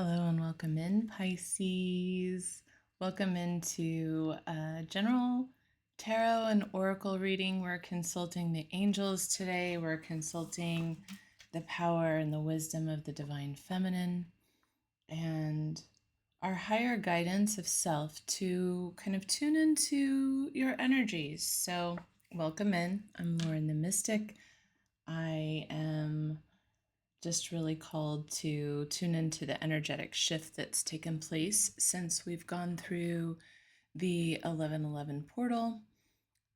Hello and welcome in, Pisces. Welcome into a general tarot and oracle reading. We're consulting the angels today. We're consulting the power and the wisdom of the divine feminine and our higher guidance of self to kind of tune into your energies. So, welcome in. I'm Lauren the Mystic. I am just really called to tune into the energetic shift that's taken place since we've gone through the 1111 portal.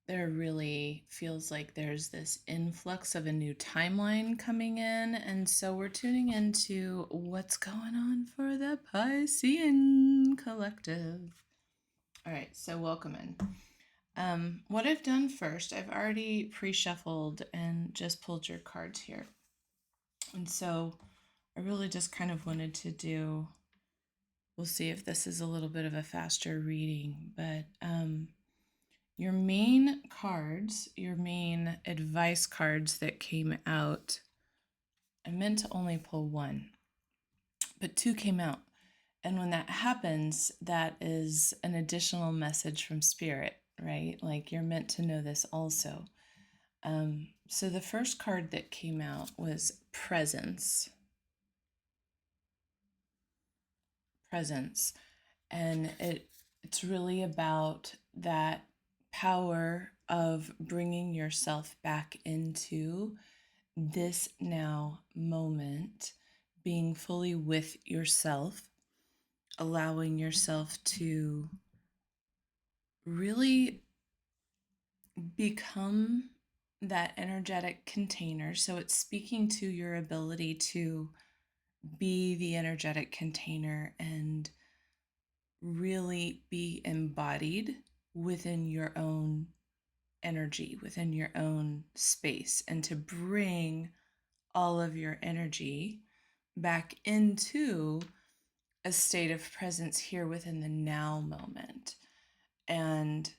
There really feels like there's this influx of a new timeline coming in, and so we're tuning into what's going on for the Piscean collective. All right, so welcome in. What I've done first, I've already pre-shuffled and just pulled your cards here. And so I really just kind of wanted to do, we'll see if this is a little bit of a faster reading, but your main cards, your main advice cards that came out, I meant to only pull one, but two came out. And when that happens, that is an additional message from Spirit, right? Like you're meant to know this also. So the first card that came out was presence. Presence. And it's really about that power of bringing yourself back into this now moment, being fully with yourself, allowing yourself to really become that energetic container. So it's speaking to your ability to be the energetic container and really be embodied within your own energy, within your own space, and to bring all of your energy back into a state of presence here within the now moment, and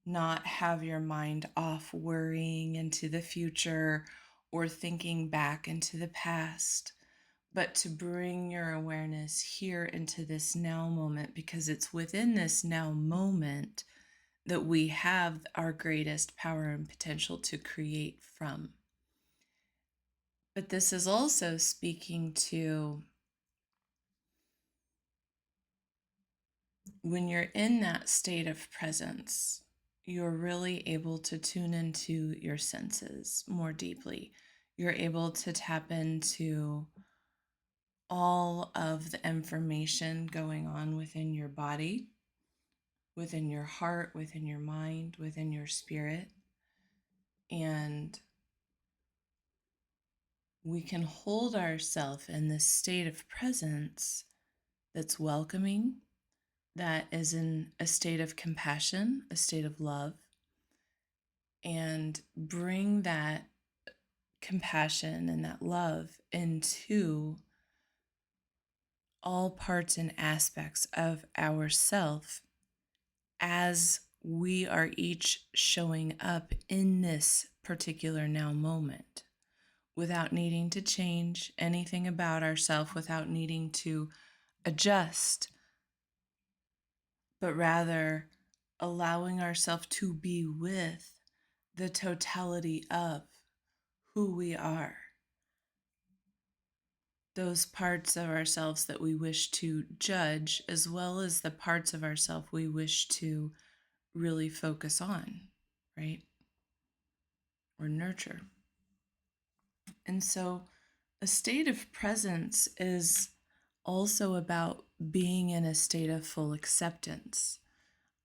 not have your mind off worrying into the future or thinking back into the past, but to bring your awareness here into this now moment, because it's within this now moment that we have our greatest power and potential to create from. But this is also speaking to when you're in that state of presence, you're really able to tune into your senses more deeply. You're able to tap into all of the information going on within your body, within your heart, within your mind, within your spirit. And we can hold ourselves in this state of presence that's welcoming, that is in a state of compassion, a state of love, and bring that compassion and that love into all parts and aspects of ourself as we are each showing up in this particular now moment, without needing to change anything about ourselves, without needing to adjust, but rather allowing ourselves to be with the totality of who we are. Those parts of ourselves that we wish to judge, as well as the parts of ourselves we wish to really focus on, right? Or nurture. And so a state of presence is also about being in a state of full acceptance,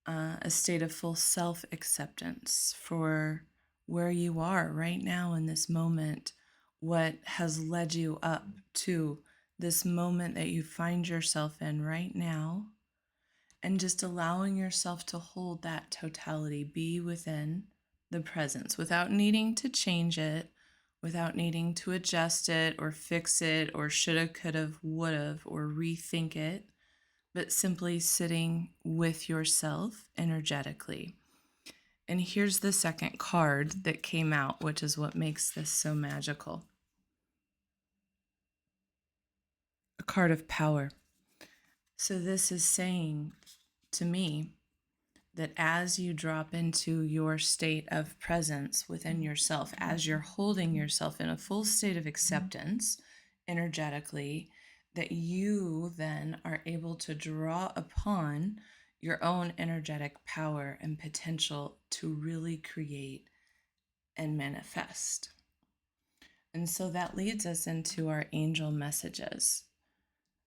a state of full self-acceptance for where you are right now in this moment, what has led you up to this moment that you find yourself in right now, and just allowing yourself to hold that totality, be within the presence without needing to change it, without needing to adjust it or fix it or shoulda, coulda, woulda, or rethink it, but simply sitting with yourself energetically. And here's the second card that came out, which is what makes this so magical. A card of power. So this is saying to me that as you drop into your state of presence within yourself, as you're holding yourself in a full state of acceptance energetically, that you then are able to draw upon your own energetic power and potential to really create and manifest. And so that leads us into our angel messages.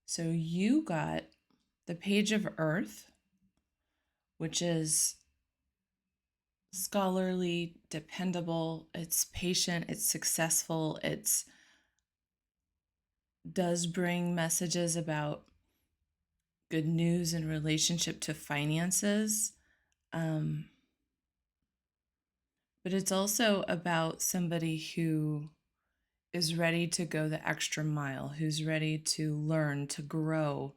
So you got the Page of Earth, which is scholarly, dependable, it's patient, it's successful, it's does bring messages about good news in relationship to finances. But it's also about somebody who is ready to go the extra mile, who's ready to learn, to grow,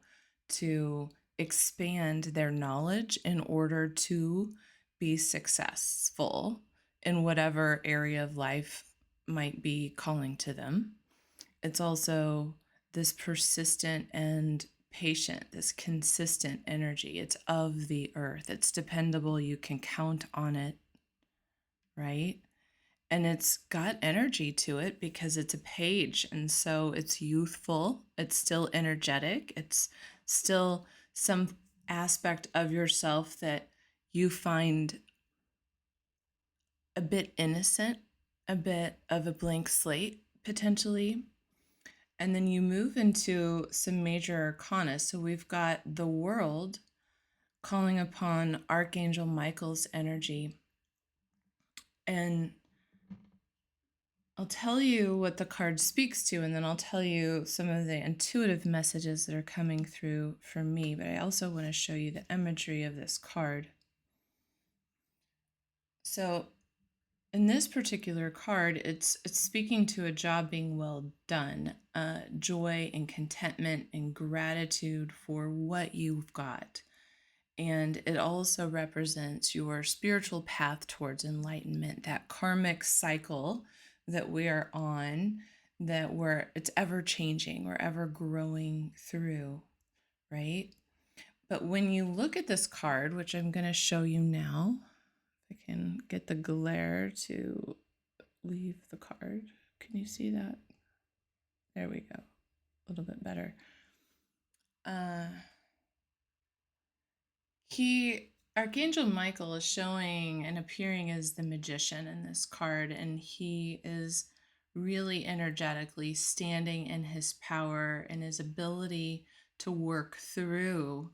to expand their knowledge in order to be successful in whatever area of life might be calling to them. It's also this persistent and patient, this consistent energy. It's of the earth, it's dependable, you can count on it, right? And it's got energy to it because it's a page. And so it's youthful, it's still energetic, it's still some aspect of yourself that you find a bit innocent, a bit of a blank slate potentially. And then you move into some major arcana. So we've got the World calling upon Archangel Michael's energy. And I'll tell you what the card speaks to, and then I'll tell you some of the intuitive messages that are coming through for me. But I also want to show you the imagery of this card. So in this particular card, it's speaking to a job being well done, joy and contentment and gratitude for what you've got. And it also represents your spiritual path towards enlightenment, that karmic cycle that we are on, that it's ever changing, we're ever growing through, right? But when you look at this card, which I'm going to show you now, if I can get the glare to leave the card. Can you see that? There we go. A little bit better. Archangel Michael is showing and appearing as the magician in this card, and he is really energetically standing in his power and his ability to work through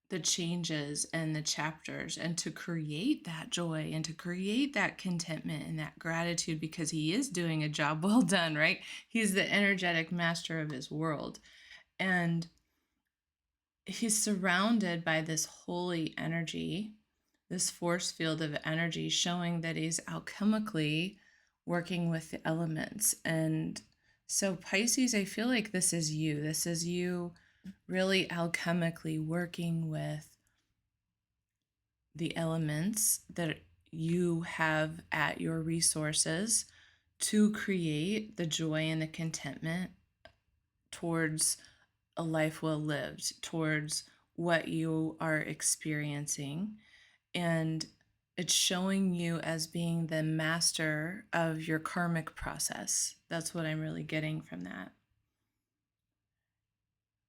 the changes and the chapters and to create that joy and to create that contentment and that gratitude, because he is doing a job well done, right? He's the energetic master of his world. And he's surrounded by this holy energy, this force field of energy, showing that he's alchemically working with the elements. And so Pisces, I feel like this is you. This is you really alchemically working with the elements that you have at your resources to create the joy and the contentment towards a life well lived, towards what you are experiencing. And it's showing you as being the master of your karmic process. That's what I'm really getting from that.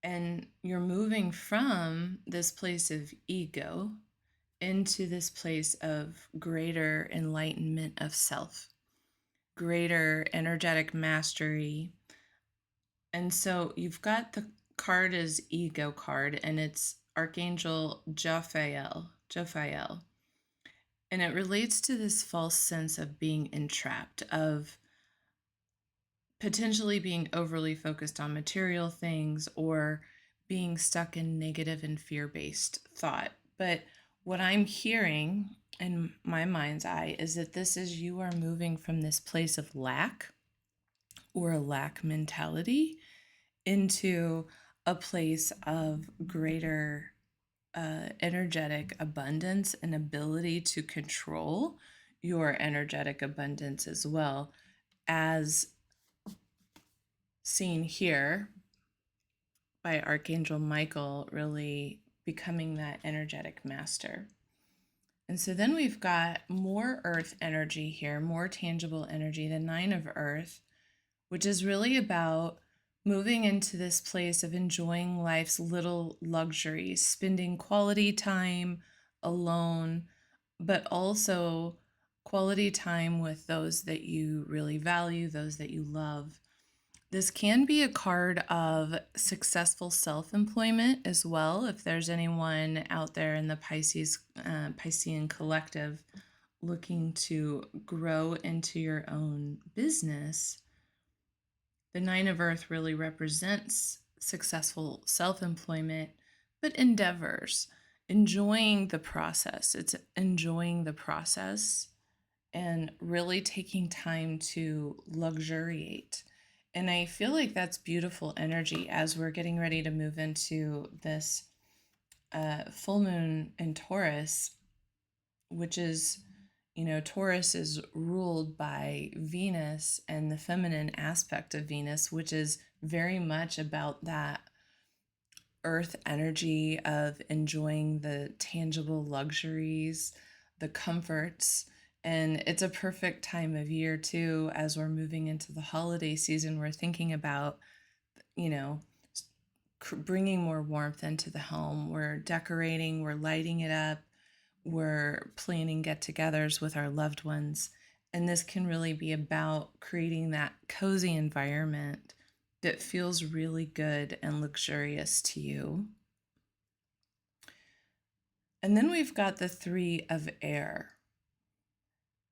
And you're moving from this place of ego into this place of greater enlightenment of self, greater energetic mastery. And so you've got the card as ego card, and it's Archangel Jophiel. And it relates to this false sense of being entrapped, of potentially being overly focused on material things or being stuck in negative and fear-based thought. But what I'm hearing in my mind's eye is that this is you are moving from this place of lack or a lack mentality into a place of greater energetic abundance and ability to control your energetic abundance, as well as seen here by Archangel Michael, really becoming that energetic master. And so then we've got more earth energy here, more tangible energy, the Nine of Earth, which is really about moving into this place of enjoying life's little luxuries, spending quality time alone, but also quality time with those that you really value, those that you love. This can be a card of successful self-employment as well. If there's anyone out there in the Piscean collective looking to grow into your own business, the Nine of Earth really represents successful self-employment, but endeavors, enjoying the process. It's enjoying the process and really taking time to luxuriate. And I feel like that's beautiful energy as we're getting ready to move into this full moon in Taurus, which is, Taurus is ruled by Venus and the feminine aspect of Venus, which is very much about that earth energy of enjoying the tangible luxuries, the comforts. And it's a perfect time of year too, as we're moving into the holiday season. We're thinking about, you know, bringing more warmth into the home. We're decorating, we're lighting it up, we're planning get-togethers with our loved ones. And this can really be about creating that cozy environment that feels really good and luxurious to you. And then we've got the Three of Air.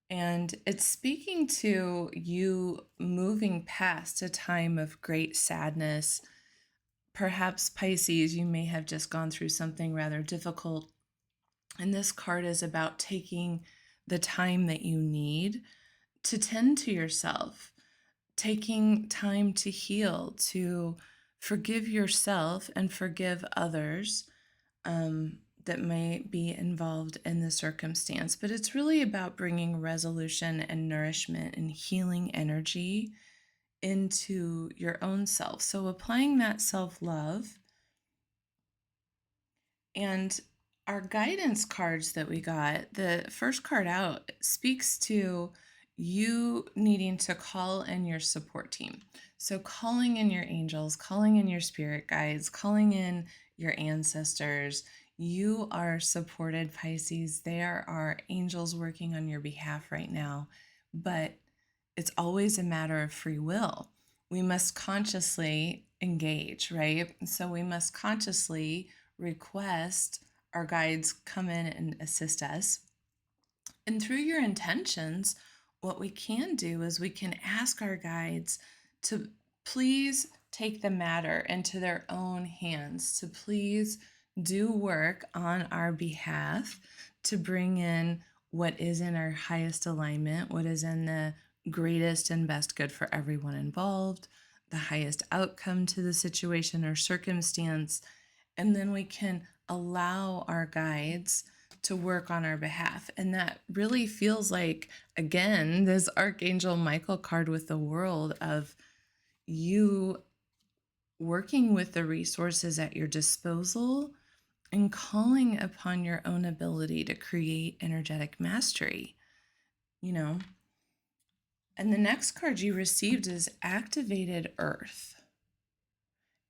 And it's speaking to you moving past a time of great sadness. Perhaps Pisces, you may have just gone through something rather difficult. And this card is about taking the time that you need to tend to yourself, taking time to heal, to forgive yourself and forgive others that may be involved in the circumstance. But it's really about bringing resolution and nourishment and healing energy into your own self. So applying that self-love. And our guidance cards that we got, the first card out speaks to you needing to call in your support team. So calling in your angels, calling in your spirit guides, calling in your ancestors. You are supported, Pisces. There are angels working on your behalf right now, but it's always a matter of free will. We must consciously engage, right? So we must consciously request our guides come in and assist us. And through your intentions, what we can do is we can ask our guides to please take the matter into their own hands, to please do work on our behalf to bring in what is in our highest alignment, what is in the greatest and best good for everyone involved, the highest outcome to the situation or circumstance. And then we can allow our guides to work on our behalf. And that really feels like, again, this Archangel Michael card with the world of you working with the resources at your disposal and calling upon your own ability to create energetic mastery, And the next card you received is Activated Earth.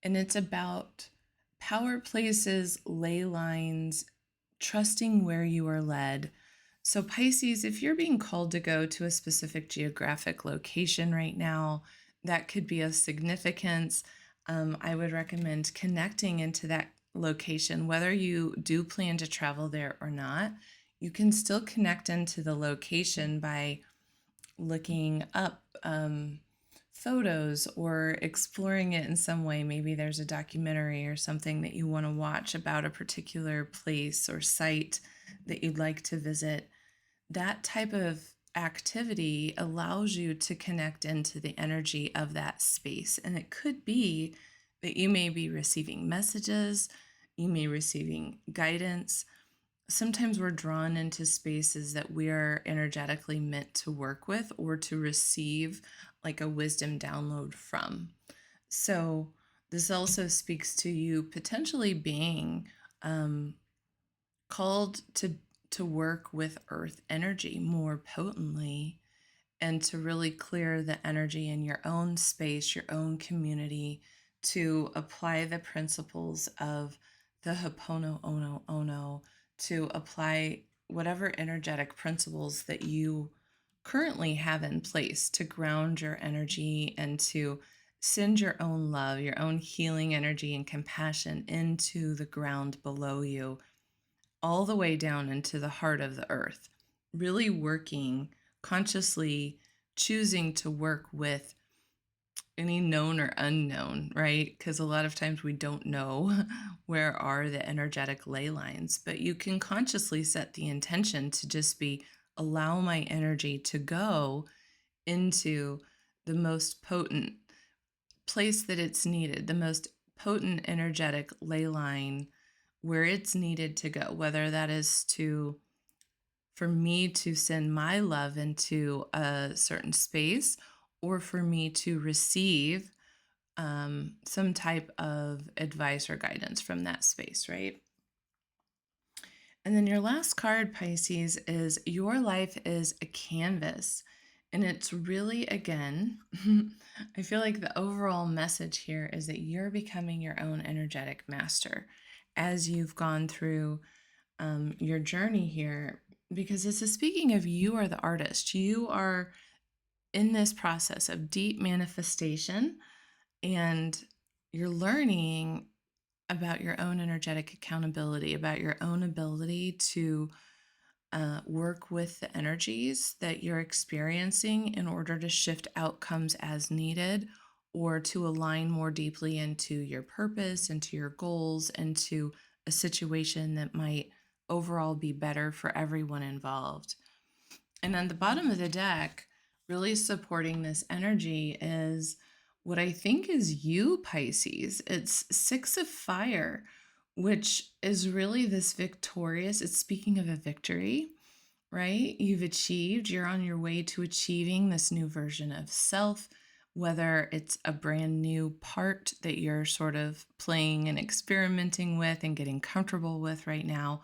And it's about power places, ley lines, trusting where you are led. So Pisces, if you're being called to go to a specific geographic location right now, that could be of significance. I would recommend connecting into that location, whether you do plan to travel there or not. You can still connect into the location by looking up photos or exploring it in some way. Maybe there's a documentary or something that you want to watch about a particular place or site that you'd like to visit. That type of activity allows you to connect into the energy of that space. And it could be that you may be receiving messages, you may be receiving guidance. Sometimes we're drawn into spaces that we are energetically meant to work with or to receive like a wisdom download from. So This also speaks to you potentially being called to work with earth energy more potently, and to really clear the energy in your own space, your own community, to apply the principles of the Hopono Ono Ono, to apply whatever energetic principles that you currently have in place to ground your energy and to send your own love, your own healing energy and compassion into the ground below you, all the way down into the heart of the earth, really working consciously, choosing to work with any known or unknown, right? Because a lot of times we don't know where are the energetic ley lines, but you can consciously set the intention to just be, allow my energy to go into the most potent place that it's needed, the most potent energetic ley line where it's needed to go, whether that is to for me to send my love into a certain space, or for me to receive some type of advice or guidance from that space, right? And then your last card, Pisces, is your life is a canvas. And it's really, again, I feel like the overall message here is that you're becoming your own energetic master as you've gone through your journey here. Because this is speaking of, you are the artist. You are in this process of deep manifestation, and you're learning about your own energetic accountability, about your own ability to work with the energies that you're experiencing in order to shift outcomes as needed, or to align more deeply into your purpose, into your goals, into a situation that might overall be better for everyone involved. And on the bottom of the deck, really supporting this energy, is what I think is you, Pisces. It's Six of Fire, which is really this victorious, it's speaking of a victory, right? You've achieved, you're on your way to achieving this new version of self, whether it's a brand new part that you're sort of playing and experimenting with and getting comfortable with right now.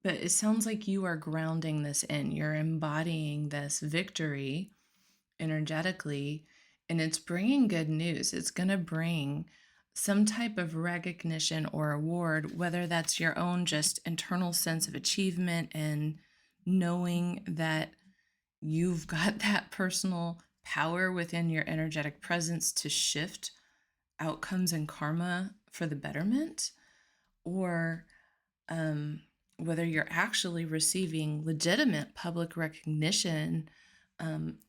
But it sounds like you are grounding this in, you're embodying this victory energetically, and it's bringing good news. It's going to bring some type of recognition or award, whether that's your own just internal sense of achievement and knowing that you've got that personal power within your energetic presence to shift outcomes and karma for the betterment, or um, whether you're actually receiving legitimate public recognition, um,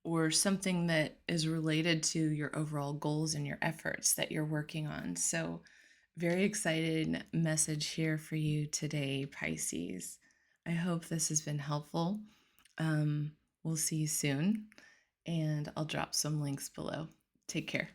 or something that is related to your overall goals and your efforts that you're working on. So, very excited message here for you today, Pisces. I hope this has been helpful. We'll see you soon, and I'll drop some links below. Take care.